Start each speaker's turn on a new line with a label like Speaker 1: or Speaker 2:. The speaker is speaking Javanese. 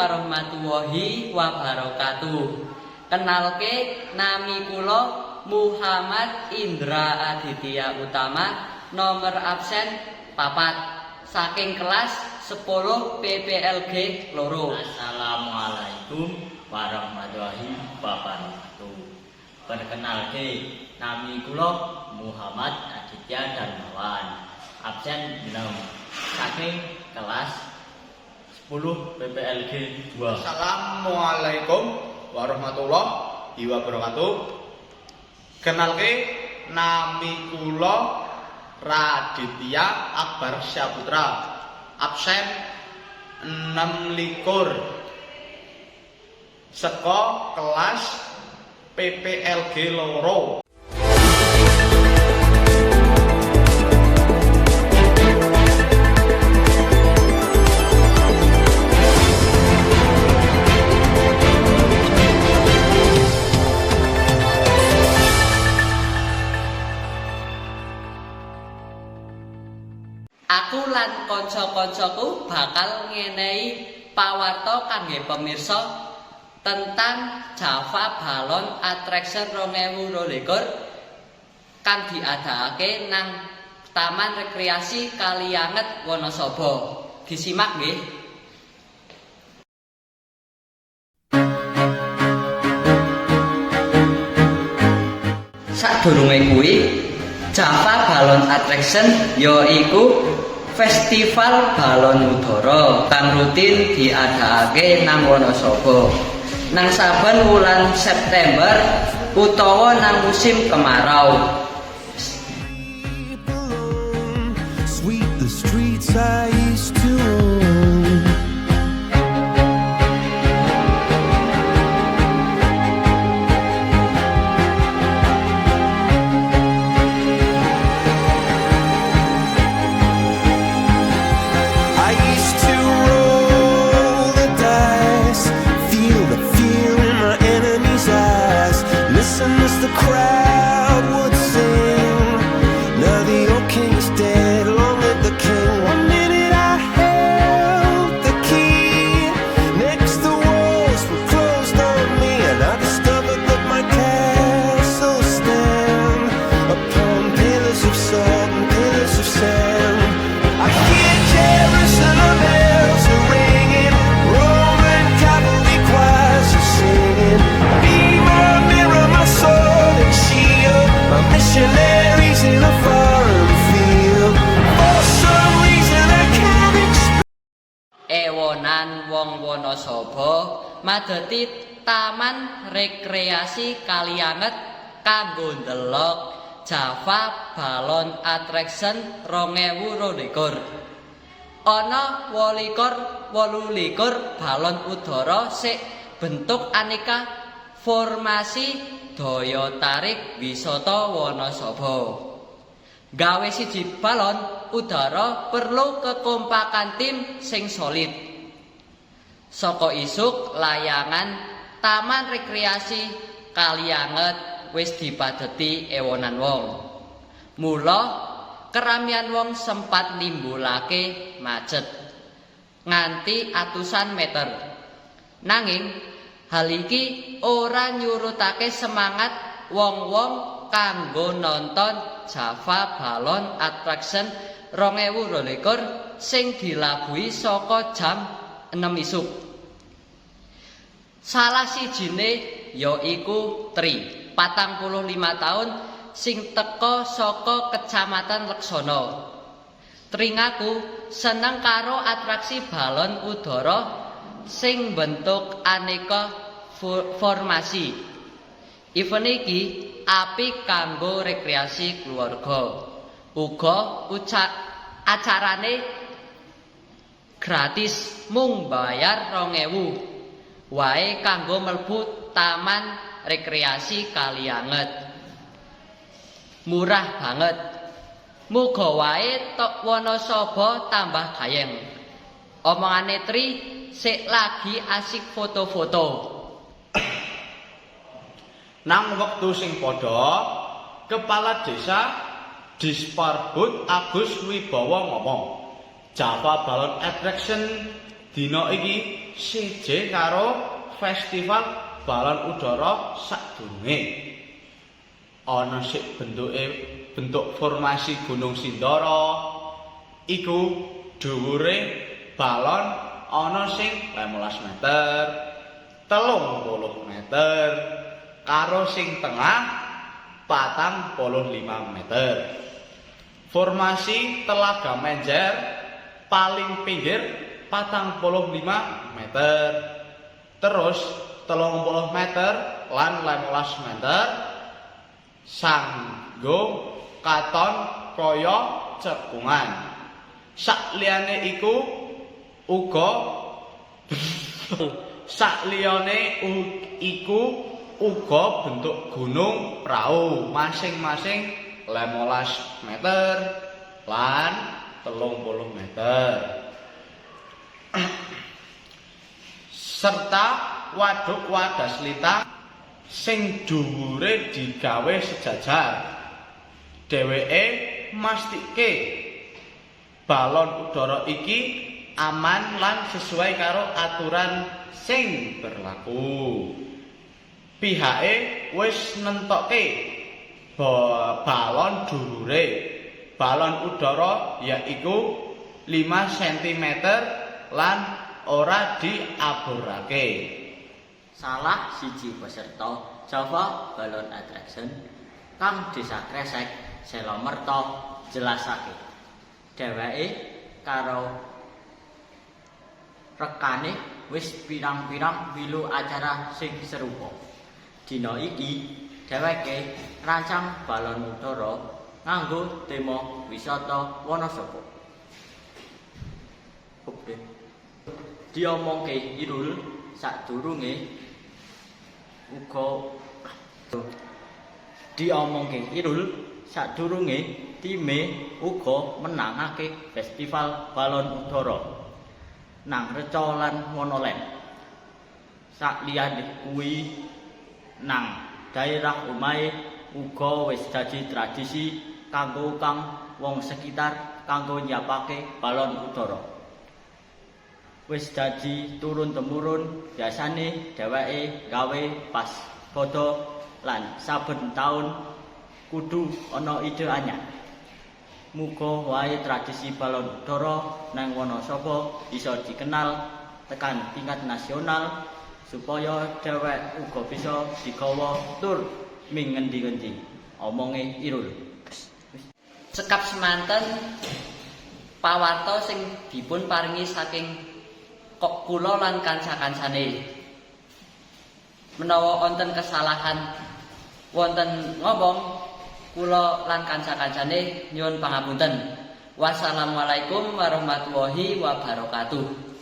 Speaker 1: warahmatullahi wabarakatuh. Kenalke nami kula Muhammad Indra Aditya Utama, nomor absen 4 saking kelas 10 PPLG loro.
Speaker 2: Assalamualaikum warahmatullahi wabarakatuh. Perkenalke nami kula Muhammad Aditya Darmawan, absen 6 saking kelas 10 PPLG 2.
Speaker 3: Assalamualaikum warahmatullahi wabarakatuh. Kenalke nami kula Raditya Akbar Syaputra, absen 6 saka kelas PPLG loro.
Speaker 1: Aku lan kanca-kancaku bakal ngenehi pawarta kangge pemirsa tentang Java Balon Attraction 2022 kang diadakake nang Taman Rekreasi Kalianget Wonosobo. Disimak nggih. Sadurunge kuwi Java Balon Attraction yaiku festival balon udara kang rutin diadakake nang Wonosobo nang saben wulan September utawa nang musim kemarau.
Speaker 4: Sweep the streets I used to own. I used to roll the dice, feel the fear in my enemy's eyes, listen as the crowd would sing. Now the old king is dead, long live the king. One minute I held the key, next the walls were closed on me, and I discovered that my castle stand upon pillars of salt and pillars of sand. I hear Jerusalem bells are ringing, Roman cavalry choirs are singing. Be my mirror, my sword and shield, my missionaries in a foreign field. For some reason I can't explain.
Speaker 1: Ewonan wong Wonosobo madeti Taman Rekreasi Kalianget kanggo ndelok Java Balon Attraction 2022. Ana 28 balon udara sik bentuk aneka formasi daya tarik wisata Wonosobo. Gawe siji balon udara perlu kekompakan tim sing solid. Saka isuk layangan Taman Rekreasi Kalianget wis dipadeti ewonan wong. Mula keramian wong sempat nimbulake macet nganti atusan meter. Nanging hal iki ora nyurutake semangat wong-wong kanggo nonton Java Balon Attraction 2022 sing dilabuhi saka jam 6 isuk. Salah sijine yaiku Tri, 45 tahun sing teka saka Kecamatan Leksono. Tri ngaku seneng karo atraksi balon udara sing bentuk aneka formasi. Event iki apik kanggo rekreasi keluarga. Uga acarane gratis, mung bayar 2.000 wae kanggo mlebu Taman Rekreasi Kalianget. Murah banget. Muga wae tok Wonosobo tambah gayeng. Omongane Tri sik lagi asik foto-foto.
Speaker 3: Nang wektu sing padha, Kepala Desa Disparbud Agus Wibowo ngomong, Java Balon Attraction dina iki séjé karo festival balon udara sadurunge. Ana sik bentuk formasi Gunung Sindoro iku dhuwure balon ana sing 15 meter, 30 meter, karo sing tengah 45 meter. Formasi Telaga Menjer paling pinggir 45 meter. Terus 30 meter lan 15 meter sanggo katon kaya cekungan. Sakliyane iku uga bentuk gunung prau masing-masing 15 meter lan 30 meter. Serta wadhuk wadas litang sing dhuwure digawe sejajar. Dheweke mastike balon udara iki aman lan sesuai karo aturan sing berlaku. Pihake wis nentokke balon dhuwure balon udara yaiku 5 cm lan ora diaburake.
Speaker 2: Salah siji peserta Java Balloon Attraction kang Desa Kresek Selomerto jelasake. Dheweke karo rekane wis pirang-pirang milu acara sing serupa. Dina iki dheweke rancang balon udara nganggo tema wisata Wonosobo. Diomongke Irul sadurunge time uga menangake festival balon udara nang Reca lan Wonolen. Sakliyane kuwi nang daerah omahe uga wis dadi tradisi kanggo wong sekitar kanggo nyiapake balon udara. Wis dadi turun-temurun biasane dheweke gawe pas padha lan saben taun kudu ana ide anyar. Muga wae tradisi balon udara nang Wonosobo bisa dikenal tekan tingkat nasional supaya dhewek uga bisa digawa tur ming ngendi-endi. Omonge Irul.
Speaker 1: Sekap semanten pawarta sing dipun paringi saking kok kula lan kanca-kancane. Menawa wonten kesalahan wonten ngomong kula lan kanca-kancane nyuwun pangapunten. Wassalamualaikum warahmatullahi wabarakatuh.